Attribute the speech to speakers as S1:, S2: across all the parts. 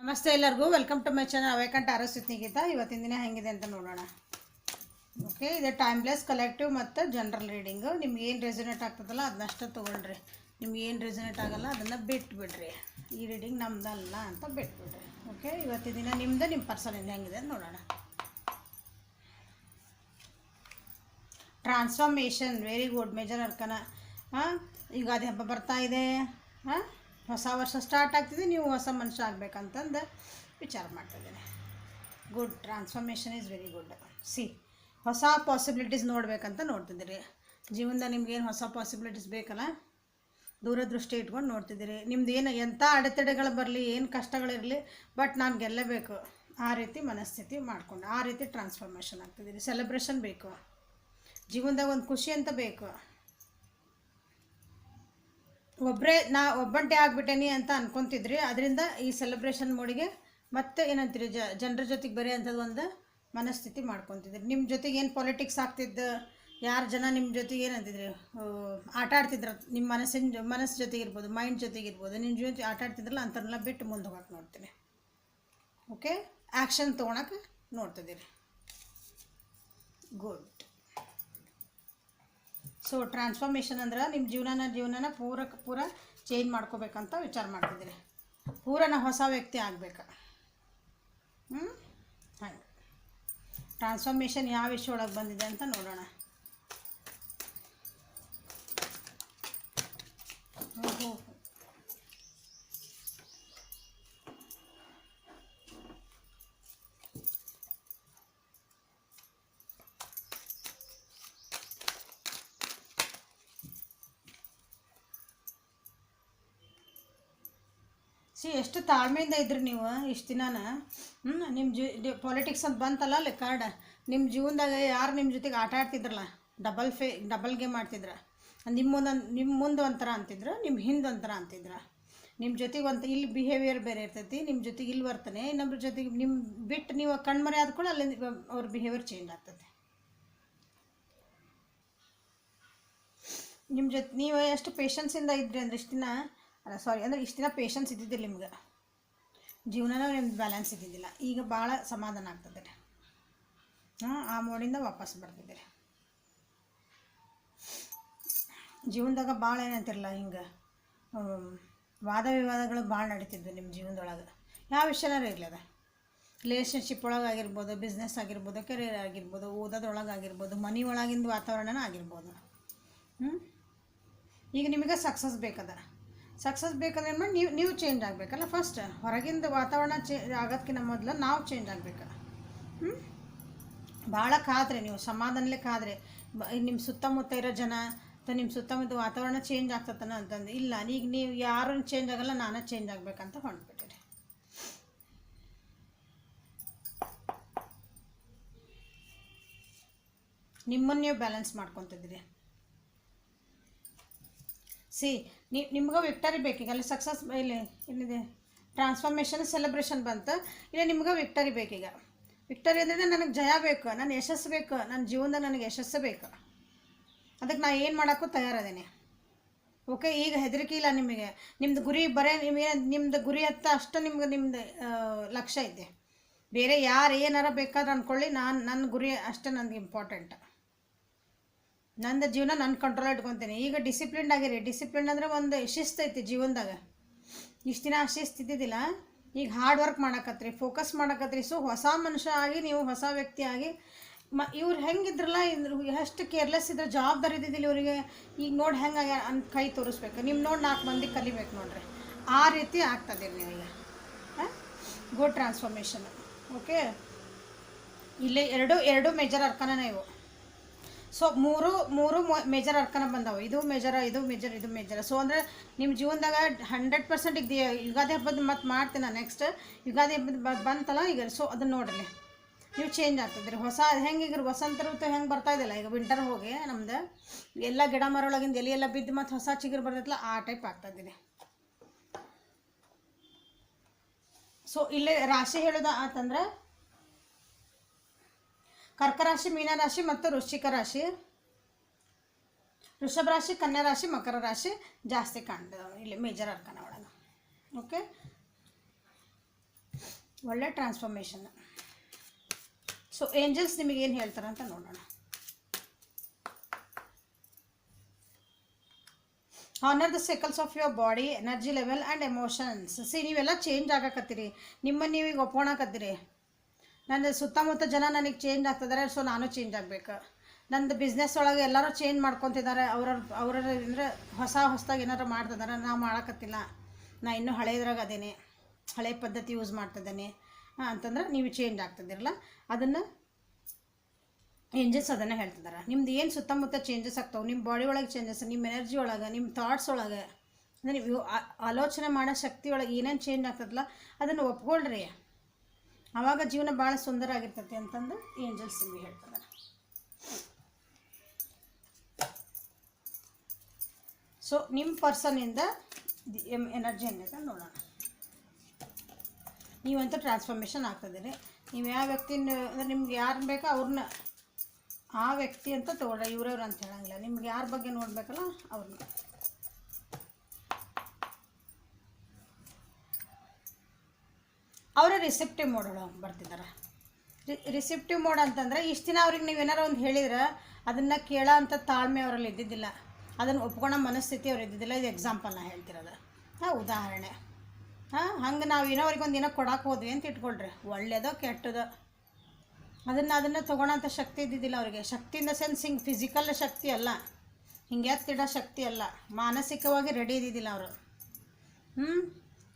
S1: ನಮಸ್ತೆ ಎಲ್ಲರಿಗೂ welcome to my channel awakened auras with Nikhita. ಇವತ್ತಿನ ದಿನ ಹೆಂಗಿದೆ ಅಂತ ನೋಡೋಣ. ಓಕೆ, ಇದು ಟೈಮ್ಲೆಸ್ ಕಲೆಕ್ಟಿವ್ ಮತ್ತು ಜನರಲ್ ರೀಡಿಂಗು. ನಿಮ್ಗೆ ಏನು ರೆಸನೇಟ್ ಆಗ್ತದಲ್ಲ ಅದನ್ನಷ್ಟು ತೊಗೊಳ್ರಿ. ನಿಮ್ಗೆ ಏನು ರೆಸನೇಟ್ ಆಗೋಲ್ಲ ಅದನ್ನು ಬಿಟ್ಬಿಡ್ರಿ. ಈ ರೀಡಿಂಗ್ ನಮ್ದಲ್ಲ ಅಂತ ಬಿಟ್ಬಿಡ್ರಿ. ಓಕೆ, ಇವತ್ತಿನ ದಿನ ನಿಮ್ಮದು ನಿಮ್ಮ ಪರ್ಸನಿಂದ ಹೆಂಗಿದೆ ಅಂತ ನೋಡೋಣ. Transformation very good. Major ಅರ್ಕನ. Ugadi ಹಬ್ಬ ಬರ್ತಾ ಇದೆ. ಹೊಸ ವರ್ಷ ಸ್ಟಾರ್ಟ್ ಆಗ್ತಿದೆ, ನೀವು ಹೊಸ ಮನುಷ್ಯ ಆಗಬೇಕಂತಂದು ವಿಚಾರ ಮಾಡ್ತಿದ್ದೀನಿ. Good, transformation is very good. ಹೊಸ ಪಾಸಿಬಿಲಿಟೀಸ್ ನೋಡಬೇಕಂತ ನೋಡ್ತಿದ್ದೀರಿ. ಜೀವನದಾಗ ನಿಮ್ಗೇನು ಹೊಸ ಪಾಸಿಬಿಲಿಟೀಸ್ ಬೇಕಲ್ಲ, ದೂರದೃಷ್ಟಿ ಇಟ್ಕೊಂಡು ನೋಡ್ತಿದ್ದೀರಿ. ನಿಮ್ದು ಏನು ಎಂಥ ಅಡೆತಡೆಗಳು ಬರಲಿ, ಏನು ಕಷ್ಟಗಳಿರಲಿ, ಬಟ್ ನಾನು ಗೆಲ್ಲಬೇಕು ಆ ರೀತಿ ಮನಸ್ಥಿತಿ ಮಾಡ್ಕೊಂಡು ಆ ರೀತಿ ಟ್ರಾನ್ಸ್ಫಾರ್ಮೇಷನ್ ಆಗ್ತಿದ್ದೀರಿ. ಸೆಲೆಬ್ರೇಷನ್ ಬೇಕು ಜೀವನದಾಗ, ಒಂದು ಖುಷಿ ಅಂತ ಬೇಕು. ಒಬ್ಬಂಟೆ ಆಗಿಬಿಟ್ಟೇನಿ ಅಂತ ಅನ್ಕೊತಿದ್ರಿ, ಅದರಿಂದ ಈ ಸೆಲೆಬ್ರೇಷನ್ ಮೋಡಿಗೆ ಮತ್ತೆ ಏನಂತೀರಿ, ಜನರ ಜೊತೆಗೆ ಬರೀ ಅಂಥದ್ದು ಒಂದು ಮನಸ್ಥಿತಿ ಮಾಡ್ಕೊತಿದ್ರಿ. ನಿಮ್ಮ ಜೊತೆಗೆ ಏನು ಪಾಲಿಟಿಕ್ಸ್ ಆಗ್ತಿದ್ದು, ಯಾರು ಜನ ನಿಮ್ಮ ಜೊತೆಗೆ ಏನಂತಿದ್ರಿ, ಆಟ ಆಡ್ತಿದ್ರು, ನಿಮ್ಮ ಮನಸ್ಸು ಜೊತೆಗೆ ಇರ್ಬೋದು, ಮೈಂಡ್ ಜೊತೆಗೆ ಇರ್ಬೋದು, ನಿಮ್ಮ ಜೊತೆ ಆಟ ಆಡ್ತಿದ್ರಲ್ಲ ಅಂಥವ್ರನ್ನೆಲ್ಲ ಬಿಟ್ಟು ಮುಂದೆ ಹೋಗಕ್ಕೆ ನೋಡ್ತೀನಿ. ಓಕೆ, ಆ್ಯಕ್ಷನ್ ತೊಗೊಳಕ್ಕೆ ನೋಡ್ತಿದ್ದೀರಿ. ಗುಡ್. ಸೊ ಟ್ರಾನ್ಸ್ಫಾರ್ಮೇಷನ್ ಅಂದ್ರೆ ನಿಮ್ಮ ಜೀವನನ ಪೂರ ಚೇಂಜ್ ಮಾಡ್ಕೋಬೇಕಂತ ವಿಚಾರ ಮಾಡ್ತಿದ್ದೀರಿ. ಪೂರನ ಹೊಸ ವ್ಯಕ್ತಿ ಆಗಬೇಕು. ಹಾಗೆ ಟ್ರಾನ್ಸ್ಫಾರ್ಮೇಷನ್ ಯಾವ ವಿಷಯ ಒಳಗೆ ಬಂದಿದೆ ಅಂತ ನೋಡೋಣ. ಓಹೋ, ಎಷ್ಟು ತಾಳ್ಮೆಯಿಂದ ಇದ್ರಿ ನೀವು ಇಷ್ಟು ದಿನಾನ. ನಿಮ್ಮ ಪಾಲಿಟಿಕ್ಸ್ ಅಂತ ಬಂತಲ್ಲ ಅಲ್ಲಿ ಕಾರ್ಡ್, ನಿಮ್ಮ ಜೀವನದಾಗ ಯಾರು ನಿಮ್ಮ ಜೊತೆಗೆ ಆಟ ಆಡ್ತಿದ್ರಲ್ಲ, ಡಬಲ್ ಗೇಮ್ ಆಡ್ತಿದ್ರ, ನಿಮ್ಮ ಮುಂದೆ ಒಂಥರ ಅಂತಿದ್ರು, ನಿಮ್ಮ ಹಿಂದೆ ಒಂಥರ ಅಂತಿದ್ರು. ನಿಮ್ಮ ಜೊತೆಗೆ ಇಲ್ಲಿ ಬಿಹೇವಿಯರ್ ಬೇರೆ ಇರ್ತೈತಿ, ನಿಮ್ಮ ಜೊತೆಗೆ ಇಲ್ಲಿ ಬರ್ತನೆ, ಇನ್ನೊಬ್ರ ಜೊತೆಗೆ ನಿಮ್ಮ ಬಿಟ್ಟು ನೀವು ಕಣ್ಮರೆ ಆದ ಕೂಡ ಅಲ್ಲಿ ಅವ್ರ ಬಿಹೇವಿಯರ್ ಚೇಂಜ್ ಆಗ್ತದೆ. ನಿಮ್ಮ ಜೊತೆ ನೀವು ಎಷ್ಟು ಪೇಷನ್ಸಿಂದ ಇದ್ರಿ ಅಂದ್ರೆ ಇಷ್ಟು ದಿನ, ಇಷ್ಟು ದಿನ ಪೇಷನ್ಸ್ ಇದ್ದಿದ್ದಿಲ್ಲ ನಿಮ್ಗೆ, ಜೀವನನ ನಿಮ್ದು ಬ್ಯಾಲೆನ್ಸ್ ಇದ್ದಿದ್ದಿಲ್ಲ. ಈಗ ಭಾಳ ಸಮಾಧಾನ ಆಗ್ತದೆ. ಆ ಮೋಡಿಂದ ವಾಪಸ್ ಬರ್ತಿದ್ದೀರಿ. ಜೀವನದಾಗ ಭಾಳ ಏನಂತಿರಲ್ಲ, ಹಿಂಗೆ ವಾದ ವಿವಾದಗಳು ಭಾಳ ನಡೀತಿದ್ವು ನಿಮ್ಮ ಜೀವನದೊಳಗೆ. ಯಾವ ವಿಷಯನಾರು ಇರಲಿ, ಅದು ರಿಲೇಷನ್ಶಿಪ್ ಒಳಗಾಗಿರ್ಬೋದು, ಬಿಸ್ನೆಸ್ ಆಗಿರ್ಬೋದು, ಕೆರಿಯರ್ ಆಗಿರ್ಬೋದು, ಓದೋದ್ರೊಳಗಾಗಿರ್ಬೋದು, ಮನೆ ಒಳಗಿಂದ ವಾತಾವರಣನ ಆಗಿರ್ಬೋದು. ಈಗ ನಿಮಗೆ ಸಕ್ಸಸ್ ಬೇಕಾದ್ರೆ ಏನು ಮಾಡಿ ನೀವು ಚೇಂಜ್ ಆಗಬೇಕಲ್ಲ. ಫಸ್ಟ್ ಹೊರಗಿಂದ ವಾತಾವರಣ ಆಗೋದಕ್ಕಿಂತ ಮೊದಲು ನಾವು ಚೇಂಜ್ ಆಗಬೇಕು. ಭಾಳ ಕಾದ್ರೆ ನೀವು ಸಮಾಧಾನಲೇ ಕಾದ್ರೆ ನಿಮ್ಮ ಸುತ್ತಮುತ್ತ ಇರೋ ಜನ ಅಥವಾ ನಿಮ್ಮ ಸುತ್ತಮುತ್ತ ವಾತಾವರಣ ಚೇಂಜ್ ಆಗ್ತತನ ಅಂತಂದು ಇಲ್ಲ. ಈಗ ನೀವು ಯಾರೂ ಚೇಂಜ್ ಆಗಲ್ಲ, ನಾನೇ ಚೇಂಜ್ ಆಗಬೇಕಂತ ಹೊಂಟ್ಬಿಟ್ಟಿರಿ. ನಿಮ್ಮನ್ನು ನೀವು ಬ್ಯಾಲೆನ್ಸ್ ಮಾಡ್ಕೊತಿದ್ದೀರಿ. ನಿಮ್ಗೆ ವಿಕ್ಟರಿ ಬೇಕೀಗ. ಅಲ್ಲಿ ಸಕ್ಸಸ್ ಏನಿದೆ, ಟ್ರಾನ್ಸ್ಫಾರ್ಮೇಷನ್ ಸೆಲೆಬ್ರೇಷನ್ ಬಂತು. ಇಲ್ಲ ನಿಮ್ಗೆ ವಿಕ್ಟರಿ ಬೇಕೀಗ. ವಿಕ್ಟರಿ ಅಂದರೆ ನನಗೆ ಜಯ ಬೇಕು, ನನ್ನ ಯಶಸ್ಸು ಬೇಕು, ನನ್ನ ಜೀವನದಾಗ ನನಗೆ ಯಶಸ್ಸು ಬೇಕು. ಅದಕ್ಕೆ ನಾನು ಏನು ಮಾಡೋಕ್ಕೂ ತಯಾರದೇನೆ. ಓಕೆ, ಈಗ ಹೆದರಿಕೆ ಇಲ್ಲ ನಿಮಗೆ. ನಿಮ್ಮದು ಗುರಿ ನಿಮ್ಮದು ಗುರಿ ಹತ್ತ ಅಷ್ಟು ನಿಮ್ಮದು ಲಕ್ಷ್ಯ ಇದೆ. ಬೇರೆ ಯಾರು ಏನಾರ ಬೇಕಾದ್ರೆ ಅಂದ್ಕೊಳ್ಳಿ, ನನ್ನ ಗುರಿ ಅಷ್ಟೇ ನನಗೆ ಇಂಪಾರ್ಟೆಂಟ್. ನಂದು ಜೀವನ ನನ್ನ ಕಂಟ್ರೋಲ್ ಇಟ್ಕೊತೀನಿ. ಈಗ ಡಿಸಿಪ್ಲಿನ್ಡ್ ಆಗಿರಿ. ಡಿಸಿಪ್ಲಿನ್ ಅಂದರೆ ಒಂದು ಶಿಸ್ತು ಐತಿ ಜೀವನದಾಗ. ಇಷ್ಟು ದಿನ ಶಿಸ್ತು ಇದ್ದಿದ್ದಿಲ್ಲ, ಈಗ ಹಾರ್ಡ್ ವರ್ಕ್ ಮಾಡಕತ್ರಿ, ಫೋಕಸ್ ಮಾಡಕತ್ರಿ. ಸೊ ಹೊಸ ಮನುಷ್ಯ ಆಗಿ, ನೀವು ಹೊಸ ವ್ಯಕ್ತಿ ಆಗಿ, ಇವ್ರು ಹೆಂಗಿದ್ರಲ್ಲ, ಎಷ್ಟು ಕೇರ್ಲೆಸ್ ಇದ್ರೆ, ಜವಾಬ್ದಾರಿ ಇದ್ದಿದ್ದಿಲ್ಲ ಇವರಿಗೆ. ಈಗ ನೋಡಿ ಹೆಂಗಾಗಿ ಕೈ ತೋರಿಸ್ಬೇಕು, ನಿಮ್ಮ ನೋಡಿ 4 ಮಂದಿ ಕಲಿಬೇಕು ನೋಡ್ರಿ. ಆ ರೀತಿ ಆಗ್ತದೆ ನೀವೀಗ. Good transformation. ಓಕೆ, ಇಲ್ಲಿ ಎರಡು ಮೇಜರ್ ಅರ್ಕನ ಇವು. ಸೊ ಮೂರು ಮೇಜರ್ ಅರ್ಕನ ಬಂದವು. ಇದು ಮೇಜರ್. ಸೊ ಅಂದರೆ ನಿಮ್ಮ ಜೀವನದಾಗ 100% ಈಗ ಯುಗಾದಿ ಹಬ್ಬದ ಮತ್ತೆ ಮಾಡ್ತೀನಿ ನಾನು. ನೆಕ್ಸ್ಟ್ ಯುಗಾದಿ ಹಬ್ಬದ ಬಂತಲ್ಲ ಈಗ. ಸೊ ಅದನ್ನು ನೋಡ್ರಿ, ನೀವು ಚೇಂಜ್ ಆಗ್ತಿದ್ದೀರಿ. ಹೆಂಗೀಗ ವಸಂತ ಋತು ಹೆಂಗೆ ಬರ್ತಾ ಇದೆಯಲ್ಲ, ಈಗ ವಿಂಟರ್ ಹೋಗಿ ನಮ್ದು ಎಲ್ಲ ಗಿಡ ಮರೊಳಗಿಂದ ಎಲೆ ಎಲ್ಲ ಬಿದ್ದು ಮತ್ತು ಹೊಸ ಚಿಗುರು ಬರ್ತೈತಲ್ಲ, ಆ ಟೈಪ್ ಆಗ್ತಾಯಿದ್ದೀನಿ. ಸೊ ಇಲ್ಲಿ ರಾಶಿ ಹೇಳೋದು ಆತಂದ್ರೆ ಕರ್ಕ ರಾಶಿ, ಮೀನರಾಶಿ ಮತ್ತು ವೃಶ್ಚಿಕ ರಾಶಿ, ವೃಷಭ ರಾಶಿ, ಕನ್ಯಾ ರಾಶಿ, ಮಕರ ರಾಶಿ ಜಾಸ್ತಿ ಕಾಣ್ತದೆ ಇಲ್ಲಿ ಮೇಜರ್ ಅರ್ಕನ ಒಳಗೆ. ಓಕೆ, ಒಳ್ಳೆ ಟ್ರಾನ್ಸ್ಫಾರ್ಮೇಷನ್. ಸೊ ಏಂಜಲ್ಸ್ ನಿಮಗೆ ಏನು ಹೇಳ್ತಾರೆ ಅಂತ ನೋಡೋಣ. Honour the cycles of your body, energy level and emotions. ನೀವೆಲ್ಲ ಚೇಂಜ್ ಆಗಕತ್ತೀರಿ, ನಿಮ್ಮನ್ನು ನೀವೀಗ ಒಪ್ಕೊಳಕತ್ತೀರಿ. ನನ್ನ ಸುತ್ತಮುತ್ತ ಜನ ನನಗೆ ಚೇಂಜ್ ಆಗ್ತಿದ್ದಾರೆ, ಸೊ ನಾನು ಚೇಂಜ್ ಆಗಬೇಕು. ನಂದು ಬಿಸ್ನೆಸ್ ಒಳಗೆ ಎಲ್ಲರೂ ಚೇಂಜ್ ಮಾಡ್ಕೊತಿದ್ದಾರೆ, ಅವ್ರವ್ರ ಅಂದರೆ ಹೊಸದಾಗಿ ಏನಾರು ಮಾಡ್ತಿದ್ದಾರೆ, ನಾವು ಮಾಡೋಕತ್ತಿಲ್ಲ, ನಾ ಇನ್ನೂ ಹಳೆಯದ್ರಾಗ ಅದೇನೆ, ಹಳೆ ಪದ್ಧತಿ ಯೂಸ್ ಮಾಡ್ತಿದ್ದೇನೆ ಅಂತಂದ್ರೆ ನೀವು ಚೇಂಜ್ ಆಗ್ತಿದ್ದೀರಲ್ಲ, ಅದನ್ನು ಏಂಜಲ್ಸ್ ಅದನ್ನು ಹೇಳ್ತಿದ್ದಾರೆ. ನಿಮ್ದು ಏನು ಸುತ್ತಮುತ್ತ ಚೇಂಜಸ್ ಆಗ್ತಾವೆ, ನಿಮ್ಮ ಬಾಡಿ ಒಳಗೆ ಚೇಂಜಸ್, ನಿಮ್ಮ ಎನರ್ಜಿ ಒಳಗೆ, ನಿಮ್ಮ ಥಾಟ್ಸ್ ಒಳಗೆ, ಅಂದರೆ ನೀವು ಆಲೋಚನೆ ಮಾಡೋ ಶಕ್ತಿ ಒಳಗೆ ಏನೇನು ಚೇಂಜ್ ಆಗ್ತದಲ್ಲ ಅದನ್ನು ಒಪ್ಕೊಳ್ರಿ, ಆವಾಗ ಜೀವನ ಭಾಳ ಸುಂದರ ಆಗಿರ್ತೈತಿ ಅಂತಂದು ಏಂಜಲ್ಸ್ ನಿಮಗೆ ಹೇಳ್ತಿದ್ದಾರೆ. ಸೊ ನಿಮ್ಮ ಪರ್ಸನ್ನಿಂದ ಎನರ್ಜಿ ಹೆಂಗೈತೆ ನೋಡೋಣ. ನೀವಂತೂ ಟ್ರಾನ್ಸ್ಫಾರ್ಮೇಷನ್ ಆಗ್ತದಿರಿ. ನೀವು ಯಾವ ವ್ಯಕ್ತಿನ ಅಂದರೆ ನಿಮ್ಗೆ ಯಾರು ಬೇಕೋ ಅವ್ರನ್ನ ಆ ವ್ಯಕ್ತಿ ಅಂತ ತೊಗೊಳ್ರಿ, ಇವ್ರವ್ರು ಅಂತ ಹೇಳಂಗಿಲ್ಲ. ನಿಮ್ಗೆ ಯಾರ ಬಗ್ಗೆ ನೋಡಬೇಕಲ್ಲ ಅವ್ರನ್ನ. ಅವರ ರಿಸೆಪ್ಟಿವ್ ಮೋಡ್ ಒಳಗೆ ಬರ್ತಿದ್ದಾರೆ. ರಿಸೆಪ್ಟಿವ್ ಮೋಡ್ ಅಂತಂದರೆ ಇಷ್ಟು ದಿನ ಅವ್ರಿಗೆ ನೀವು ಏನಾರು ಒಂದು ಹೇಳಿದ್ರೆ ಅದನ್ನು ಕೇಳೋ ಅಂಥ ತಾಳ್ಮೆ ಅವರಲ್ಲಿ ಇದ್ದಿದ್ದಿಲ್ಲ, ಅದನ್ನು ಒಪ್ಕೊಳ್ಳೋ ಮನಸ್ಥಿತಿ ಅವ್ರು ಇದ್ದಿದ್ದಿಲ್ಲ. ಇದು ಎಕ್ಸಾಂಪಲ್ ನಾನು ಹೇಳ್ತಿರೋದು, ಉದಾಹರಣೆ. ಹಂಗೆ ನಾವು ಏನೋ ಅವ್ರಿಗೆ ಒಂದು ಏನೋ ಕೊಡಕ್ಕೆ ಹೋದ್ವಿ ಅಂತ ಇಟ್ಕೊಳ್ರಿ, ಒಳ್ಳೆಯದೋ ಕೆಟ್ಟದೋ ಅದನ್ನು ತೊಗೊಳೋಂಥ ಶಕ್ತಿ ಇದ್ದಿದ್ದಿಲ್ಲ ಅವರಿಗೆ. ಶಕ್ತಿ ಇನ್ ದ ಸೆನ್ಸ್ ಹಿಂಗೆ ಫಿಸಿಕಲ್ ಶಕ್ತಿ ಅಲ್ಲ, ಹಿಂಗೆ ಎತ್ತಿಡೋ ಶಕ್ತಿ ಅಲ್ಲ, ಮಾನಸಿಕವಾಗಿ ರೆಡಿ ಇದ್ದಿದ್ದಿಲ್ಲ ಅವರು.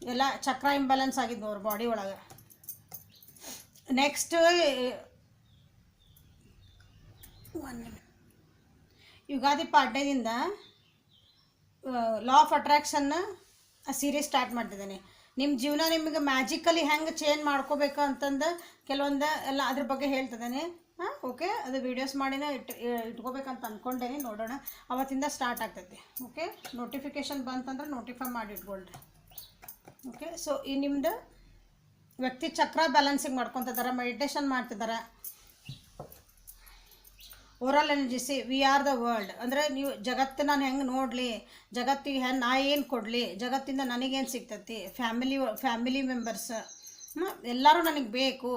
S1: ಎಲ್ಲ ಚಕ್ರ ಇಂಬ್ಯಾಲೆನ್ಸ್ ಆಗಿದ್ವು ಅವ್ರ ಬಾಡಿ ಒಳಗೆ. ನೆಕ್ಸ್ಟ್ ಯುಗಾದಿ ಪಾಡ್ಯದಿಂದ ಲಾ ಆಫ್ ಅಟ್ರಾಕ್ಷನ್ನ ಸೀರೀಸ್ ಸ್ಟಾರ್ಟ್ ಮಾಡ್ತಿದ್ದೇನೆ. ನಿಮ್ಮ ಜೀವನ ನಿಮಗೆ ಮ್ಯಾಜಿಕಲಿ ಹೆಂಗೆ ಚೇಂಜ್ ಮಾಡ್ಕೋಬೇಕು ಅಂತಂದು ಕೆಲವೊಂದು ಎಲ್ಲ ಅದ್ರ ಬಗ್ಗೆ ಹೇಳ್ತಿದ್ದೇನೆ. ಓಕೆ, ಅದು ವೀಡಿಯೋಸ್ ಮಾಡಿನ ಇಟ್ಕೋಬೇಕಂತ ಅಂದ್ಕೊಂಡೇನೆ. ನೋಡೋಣ, ಅವತ್ತಿಂದ ಸ್ಟಾರ್ಟ್ ಆಗ್ತೈತಿ. ಓಕೆ, ನೋಟಿಫಿಕೇಷನ್ ಬಂತಂದ್ರೆ ನೋಟಿಫೈ ಮಾಡಿ ಇಟ್ಕೊಳ್ರಿ. ಓಕೆ, ಸೊ ಈ ನಿಮ್ಮದು ವ್ಯಕ್ತಿ ಚಕ್ರ ಬ್ಯಾಲೆನ್ಸಿಂಗ್ ಮಾಡ್ಕೊತಿದ್ದಾರೆ, ಮೆಡಿಟೇಷನ್ ಮಾಡ್ತಿದ್ದಾರೆ. Overall energies we are the world ಅಂದರೆ ನೀವು ಜಗತ್ತು ನಾನು ಹೆಂಗೆ ನೋಡಲಿ, ಜಗತ್ತಿಗೆ ನಾ ಏನು ಕೊಡಲಿ, ಜಗತ್ತಿಂದ ನನಗೇನು ಸಿಗ್ತೈತಿ, ಫ್ಯಾಮಿಲಿ ಮೆಂಬರ್ಸ್ ಎಲ್ಲರೂ ನನಗೆ ಬೇಕು.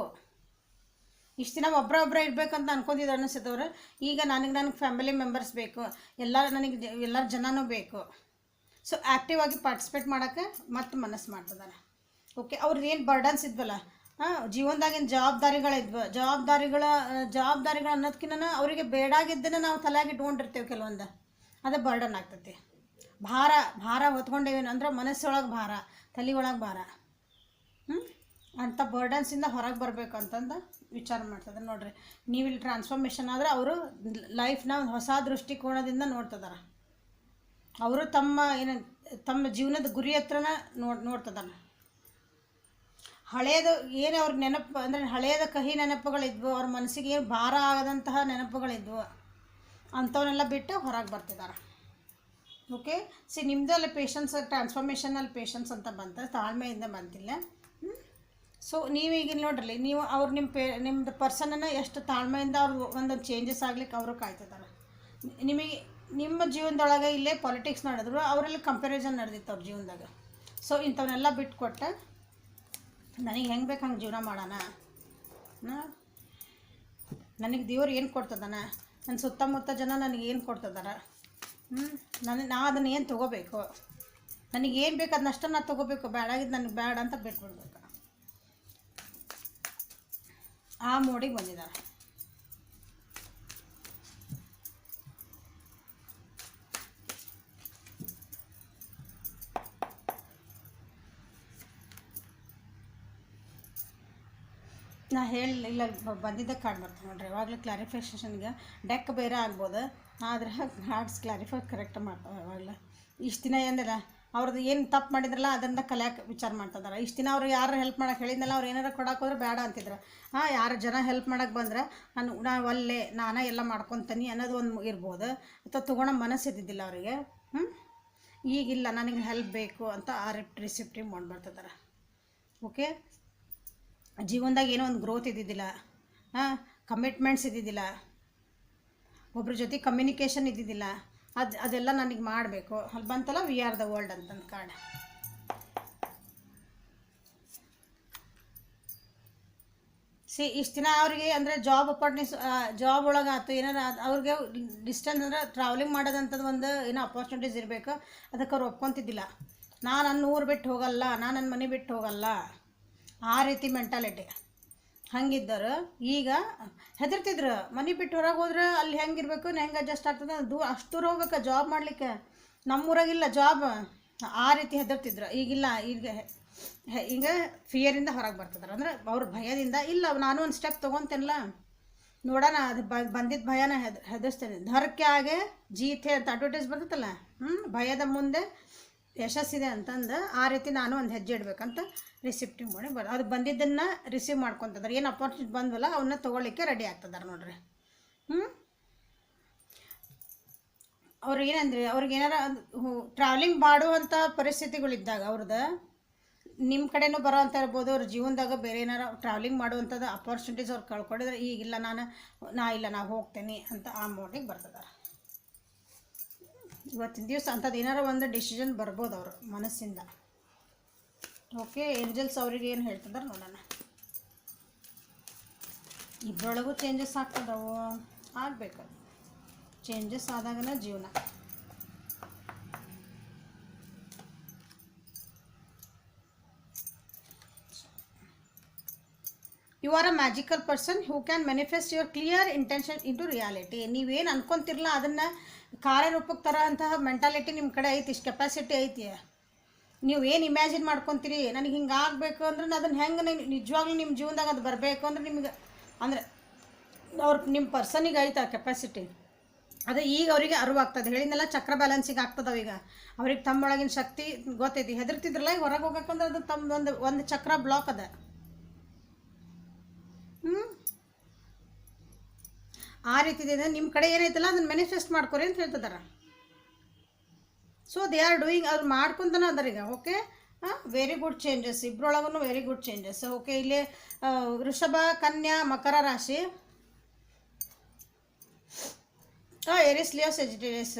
S1: ಇಷ್ಟು ದಿನ ಒಬ್ಬರೊಬ್ಬರೇ ಇರಬೇಕಂತ ಅನ್ಕೊಂಡಿದ್ದು ಅನ್ನಿಸಿದವ್ರು, ಈಗ ನನಗೆ ಫ್ಯಾಮಿಲಿ ಮೆಂಬರ್ಸ್ ಬೇಕು, ಎಲ್ಲರ ಜನನೂ ಬೇಕು. ಸೊ ಆ್ಯಕ್ಟಿವ್ ಆಗಿ ಪಾರ್ಟಿಸಿಪೇಟ್ ಮಾಡೋಕ್ಕೆ ಮತ್ತೆ ಮನಸ್ಸು ಮಾಡ್ತಿದ್ದಾರೆ. ಓಕೆ, ಅವ್ರದ್ದು ಏನು ಬರ್ಡನ್ಸ್ ಇದ್ವಲ್ಲ, ಜೀವನದಾಗಿನ ಜವಾಬ್ದಾರಿಗಳು ಅನ್ನೋದಕ್ಕಿಂತ ಅವರಿಗೆ ಬೇಡಾಗಿದ್ದನ್ನು ನಾವು ತಲೆಯಾಗಿ ಇಟ್ಕೊಂಡಿರ್ತೇವೆ ಕೆಲವೊಂದು, ಅದೇ ಬರ್ಡನ್ ಆಗ್ತೈತಿ. ಭಾರ ಹೊತ್ಕೊಂಡೇವೇನು ಅಂದ್ರೆ ಮನಸ್ಸೊಳಗೆ ಭಾರ, ತಲೆ ಒಳಗೆ ಭಾರ. ಅಂಥ ಬರ್ಡನ್ಸಿಂದ ಹೊರಗೆ ಬರಬೇಕು ಅಂತಂದು ವಿಚಾರ ಮಾಡ್ತದೆ. ನೋಡಿರಿ, ನೀವು ಇಲ್ಲಿ ಟ್ರಾನ್ಸ್ಫಾರ್ಮೇಷನ್ ಆದರೆ ಅವರು ಲೈಫ್ನ ಹೊಸ ದೃಷ್ಟಿಕೋನದಿಂದ ನೋಡ್ತಿದ್ದಾರೆ. ಅವರು ತಮ್ಮ ಜೀವನದ ಗುರಿ ಹತ್ರನ ನೋಡ್ತಿದ್ದಾರೆ. ಹಳೆಯದು ಏನು ಅವ್ರಿಗೆ ನೆನಪು ಅಂದರೆ ಹಳೆಯದ ಕಹಿ ನೆನಪುಗಳಿದ್ವು, ಅವ್ರ ಮನಸ್ಸಿಗೆ ಏನು ಭಾರ ಆಗದಂತಹ ನೆನಪುಗಳಿದ್ವು, ಅಂಥವನ್ನೆಲ್ಲ ಬಿಟ್ಟು ಹೊರಗೆ ಬರ್ತಿದ್ದಾರೆ. ಓಕೆ, ನಿಮ್ಮದು ಅಲ್ಲಿ ಪೇಷನ್ಸ್, ಟ್ರಾನ್ಸ್ಫಾರ್ಮೇಷನಲ್ಲಿ ಪೇಷನ್ಸ್ ಅಂತ ಬಂತ, ತಾಳ್ಮೆಯಿಂದ ಬಂತಿಲ್ಲ. ಸೊ ನೀವೀಗ ನೋಡ್ರಿ, ನೀವು ಅವ್ರು ನಿಮ್ಮದು ಪರ್ಸನನ್ನು ಎಷ್ಟು ತಾಳ್ಮೆಯಿಂದ ಅವ್ರು ಒಂದೊಂದು ಚೇಂಜಸ್ ಆಗ್ಲಿಕ್ಕೆ ಅವರು ಕಾಯ್ತಿದ್ದಾರೆ. ನಿಮಗೆ ನಿಮ್ಮ ಜೀವನದೊಳಗೆ ಇಲ್ಲೇ ಪಾಲಿಟಿಕ್ಸ್ ನಡೆದ್ರು, ಅವರಲ್ಲಿ ಕಂಪ್ಯಾರಿಸನ್ ನಡೆದಿತ್ತು ಅವ್ರ ಜೀವನದಾಗ. ಸೊ ಇಂಥವನ್ನೆಲ್ಲ ಬಿಟ್ಕೊಟ್ಟು ನನಗೆ ಹೆಂಗೆ ಬೇಕು ಹಂಗೆ ಜೀವನ ಮಾಡೋಣ, ನನಗೆ ದೇವ್ರು ಏನು ಕೊಡ್ತದಾನ, ನನ್ನ ಸುತ್ತಮುತ್ತ ಜನ ನನಗೆ ಏನು ಕೊಡ್ತಿದ್ದಾರೆ, ನಾ ಅದನ್ನು ಏನು ತೊಗೋಬೇಕು, ನನಗೇನು ಬೇಕು ಅದನ್ನಷ್ಟು ನಾನು ತೊಗೋಬೇಕು, ಬೇಡಾಗಿದ್ದು ನನಗೆ ಬೇಡ ಅಂತ ಬಿಟ್ಬಿಡ್ಬೇಕು. ಆ ಮೋಡಿಗೆ ಬಂದಿದ್ದಾರೆ. ನಾ ಇಲ್ಲ ಬಂದಿದ್ದ ಕಾರ್ಡ್ ಬರ್ತೀನಿ ನೋಡ್ರಿ, ಯಾವಾಗಲೂ ಕ್ಲಾರಿಫಿಕೇಷನ್ಗೆ ಡೆಕ್ ಬೇರೆ ಆಗ್ಬೋದು, ಆದರೆ ಕಾರ್ಡ್ಸ್ ಕ್ಲಾರಿಫೈ ಕರೆಕ್ಟ್ ಮಾಡ್ತಾವೆ ಯಾವಾಗಲೂ. ಇಷ್ಟು ದಿನ ಏನಿಲ್ಲ ಅವ್ರದ್ದು ಏನು ತಪ್ಪು ಮಾಡಿದ್ರಲ್ಲ ಅದರಿಂದ ಕಲಿಯೋಕೆ ವಿಚಾರ ಮಾಡ್ತಿದ್ದಾರೆ. ಇಷ್ಟು ದಿನ ಅವ್ರು ಯಾರು ಹೆಲ್ಪ್ ಮಾಡೋಕೆ ಹೇಳಿದ್ನಲ್ಲ, ಅವ್ರು ಏನಾರು ಕೊಡೋಕೆ ಹೋದ್ರೆ ಬೇಡ ಅಂತಿದ್ರು. ಯಾರು ಜನ ಹೆಲ್ಪ್ ಮಾಡೋಕೆ ಬಂದ್ರೆ ನಾವು ಅಲ್ಲೇ ನಾನೇ ಎಲ್ಲ ಮಾಡ್ಕೊತೀನಿ ಅನ್ನೋದು ಒಂದು ಇರ್ಬೋದು, ಅಥವಾ ತೊಗೊಳೋ ಮನಸ್ಸು ಇದ್ದಿದ್ದಿಲ್ಲ ಅವರಿಗೆ. ಈಗಿಲ್ಲ, ನನಗೆ ಹೆಲ್ಪ್ ಬೇಕು ಅಂತ ರಿಸಿಪ್ಟಿವ್ ಮಾಡಿ ಬರ್ತಿದ್ದಾರೆ. ಓಕೆ, ಜೀವನದಾಗ ಏನೋ ಒಂದು ಗ್ರೋತ್ ಇದ್ದಿದ್ದಿಲ್ಲ, ಕಮಿಟ್ಮೆಂಟ್ಸ್ ಇದ್ದಿದ್ದಿಲ್ಲ, ಒಬ್ರ ಜೊತೆ ಕಮ್ಯುನಿಕೇಷನ್ ಇದ್ದಿದ್ದಿಲ್ಲ, ಅದೆಲ್ಲ ನನಗೆ ಮಾಡಬೇಕು. ಅಲ್ಲಿ ಬಂತಲ್ಲ ವಿ ಆರ್ ದ ವರ್ಲ್ಡ್ ಅಂತಂದು ಕಾರ್ಡ್. ಇಷ್ಟು ದಿನ ಅವ್ರಿಗೆ ಅಂದರೆ ಜಾಬ್ ಜಾಬ್ ಒಳಗೆ ಆಯ್ತು ಏನಾರ ಅವ್ರಿಗೆ ಡಿಸ್ಟೆನ್ಸ್ ಅಂದ್ರೆ ಟ್ರಾವೆಲಿಂಗ್ ಮಾಡೋದಂಥದ್ದು ಒಂದು ಏನೋ ಅಪಾರ್ಚುನಿಟೀಸ್ ಇರಬೇಕು, ಅದಕ್ಕೆ ಅವ್ರು ಒಪ್ಕೊತಿದ್ದಿಲ್ಲ. ನಾನು ನನ್ನ ಊರು ಬಿಟ್ಟು ಹೋಗಲ್ಲ, ನಾನು ನನ್ನ ಮನೆ ಬಿಟ್ಟು ಹೋಗಲ್ಲ, ಆ ರೀತಿ ಮೆಂಟಾಲಿಟಿ ಹಂಗಿದ್ದರು. ಈಗ ಹೆದರ್ತಿದ್ರು, ಮನೆ ಬಿಟ್ಟು ಹೊರಗೆ ಹೋದ್ರೆ ಅಲ್ಲಿ ಹೆಂಗಿರ್ಬೇಕು, ಹೆಂಗೆ ಅಡ್ಜಸ್ಟ್ ಆಗ್ತದೆ, ಅಷ್ಟು ದೂರ ಹೋಗ್ಬೇಕು ಜಾಬ್ ಮಾಡಲಿಕ್ಕೆ, ನಮ್ಮೂರಾಗಿಲ್ಲ ಜಾಬ್, ಆ ರೀತಿ ಹೆದರ್ತಿದ್ರು. ಈಗಿಲ್ಲ, ಈಗ ಫಿಯರಿಂದ ಹೊರಗೆ ಬರ್ತಿದ್ರು, ಅಂದರೆ ಅವ್ರ ಭಯದಿಂದ. ಇಲ್ಲ ನಾನು ಒಂದು ಸ್ಟೆಪ್ ತೊಗೊತೇನಲ್ಲ, ನೋಡೋಣ, ಅದು ಬಂದಿದ್ದ ಭಯನ ಹೆದರ್ಸ್ತೇನೆ. ಧರ್ಕೆ ಆಗೆ ಜೀತೆ ಅಂತ ಅಡ್ವರ್ಟೈಸ್ ಬರ್ತೈತಲ್ಲ, ಭಯದ ಮುಂದೆ ಯಶಸ್ಸಿದೆ ಅಂತಂದು, ಆ ರೀತಿ ನಾನು ಒಂದು ಹೆಜ್ಜೆ ಇಡಬೇಕಂತ ರಿಸಿಪ್ಟಿವ್ ಮಾಡಿ ಅದು ಬಂದಿದ್ದನ್ನು ರಿಸೀವ್ ಮಾಡ್ಕೊತಿದ್ದಾರೆ. ಏನು ಅಪಾರ್ಚುನಿಟಿ ಬಂದವಲ್ಲ ಅವನ್ನ ತೊಗೊಳ್ಳಿಕ್ಕೆ ರೆಡಿ ಆಗ್ತದಾರೆ ನೋಡ್ರಿ. ಅವ್ರು ಏನಂದ್ರೆ ಅವ್ರಿಗೆ ಏನಾರ ಟ್ರಾವೆಲಿಂಗ್ ಮಾಡುವಂಥ ಪರಿಸ್ಥಿತಿಗಳಿದ್ದಾಗ ಅವ್ರದ್ದು ನಿಮ್ಮ ಕಡೆನೂ ಬರೋ ಅಂತ ಇರ್ಬೋದು, ಅವ್ರ ಜೀವನದಾಗ ಬೇರೆ ಏನಾರ ಟ್ರಾವೆಲಿಂಗ್ ಮಾಡುವಂಥದ್ದು ಅಪಾರ್ಚುನಿಟೀಸ್ ಅವ್ರು ಕಳ್ಕೊಂಡಿದ್ರೆ, ಈಗಿಲ್ಲ ನಾ ಹೋಗ್ತೇನೆ ಅಂತ ಆ ಮೋಡಿಗೆ ಬರ್ತದಾರೆ. ಇವತ್ತಿನ ದಿವಸ ಅಂಥದ್ದು ಏನಾರ ಒಂದು ಡಿಸಿಷನ್ ಬರ್ಬೋದು ಅವ್ರ ಮನಸ್ಸಿಂದ. ಓಕೆ, ಏಂಜಲ್ಸ್ ಅವ್ರಿಗೆ ಏನು ಹೇಳ್ತಿದ್ದಾರೆ ನೋಡೋಣ. ಇಬ್ಬರೊಳಗೂ ಚೇಂಜಸ್ ಆಗ್ತದವು, ಆಗಬೇಕು. ಚೇಂಜಸ್ ಆದಾಗನ ಜೀವನ. You are a magical person who can manifest your clear intention into reality. ನೀವೇನು ಅನ್ಕೊಂತಿರಲ್ಲ ಅದನ್ನು ಕಾರ್ಯರೂಪಕ್ಕೆ ತರೋ ಅಂತಹ ಮೆಂಟಾಲಿಟಿ ನಿಮ್ಮ ಕಡೆ ಐತಿ, ಇಷ್ಟು ಕೆಪಾಸಿಟಿ ಐತಿ. ನೀವು ಏನು ಇಮ್ಯಾಜಿನ್ ಮಾಡ್ಕೊತೀರಿ, ನನಗೆ ಹಿಂಗೆ ಆಗಬೇಕು ಅಂದ್ರೆ ಅದನ್ನು ಹೆಂಗೆ ನಿಜವಾಗ್ಲೂ ನಿಮ್ಮ ಜೀವನದಾಗ ಅದು ಬರಬೇಕು ಅಂದ್ರೆ ನಿಮ್ಗೆ ಅಂದರೆ ನಿಮ್ಮ ಪರ್ಸನಿಗೆ ಐತೆ ಆ ಕೆಪಾಸಿಟಿ. ಅದು ಈಗ ಅವರಿಗೆ ಅರಿವಾಗ್ತದೆ. ಹೇಳಿದ್ನೆಲ್ಲ ಚಕ್ರ ಬ್ಯಾಲೆನ್ಸಿಗೆ ಆಗ್ತದವ. ಈಗ ಅವ್ರಿಗೆ ತಮ್ಮೊಳಗಿನ ಶಕ್ತಿ ಗೊತ್ತೈತಿ. ಹೆದರ್ತಿದ್ರಲ್ಲ, ಈಗ ಹೊರಗೆ ಹೋಗ್ಬೇಕಂದ್ರೆ ಅದು ತಮ್ಮದೊಂದು ಒಂದು ಚಕ್ರ ಬ್ಲಾಕ್ ಅದ. ಆ ರೀತಿ ಇದೆ. ನಿಮ್ಮ ಕಡೆ ಏನೈತಲ್ಲ ಅದನ್ನು ಮ್ಯಾನಿಫೆಸ್ಟ್ ಮಾಡ್ಕೊರಿ ಅಂತ ಹೇಳ್ತಿದ್ದಾರೆ. ಸೊ ದೇ ಆರ್ ಡೂಯಿಂಗ್, ಅವ್ರು ಮಾಡ್ಕೊತಾನೆ ಅದಾರ ಈಗ. ಓಕೆ, ವೆರಿ ಗುಡ್ ಚೇಂಜಸ್, ಇಬ್ಬರೊಳಗೂ ವೆರಿ ಗುಡ್ ಚೇಂಜಸ್. ಓಕೆ, ಇಲ್ಲಿ ವೃಷಭ, ಕನ್ಯಾ, ಮಕರ ರಾಶಿ, ಏರಿಸ್, ಲಿಯೋ, ಸೆಜಿಟೇರಿಯಸ್,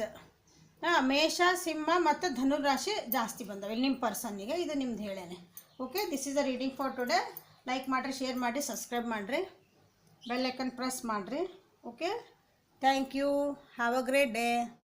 S1: ಮೇಷ, ಸಿಂಹ ಮತ್ತು ಧನುರಾಶಿ ಜಾಸ್ತಿ ಬಂದವೆ ಇಲ್ಲಿ ನಿಮ್ಮ ಪರ್ಸನ್ನಿಗೆ. ಇದು ನಿಮ್ದು ಹೇಳೇನೆ. Okay, this is the reading for today. Like ಮಾಡಿರಿ, ಶೇರ್ ಮಾಡಿ, ಸಬ್ಸ್ಕ್ರೈಬ್ ಮಾಡಿರಿ, ಬೆಲ್ ಐಕನ್ ಪ್ರೆಸ್ ಮಾಡಿರಿ. Okay, thank you, have a great day.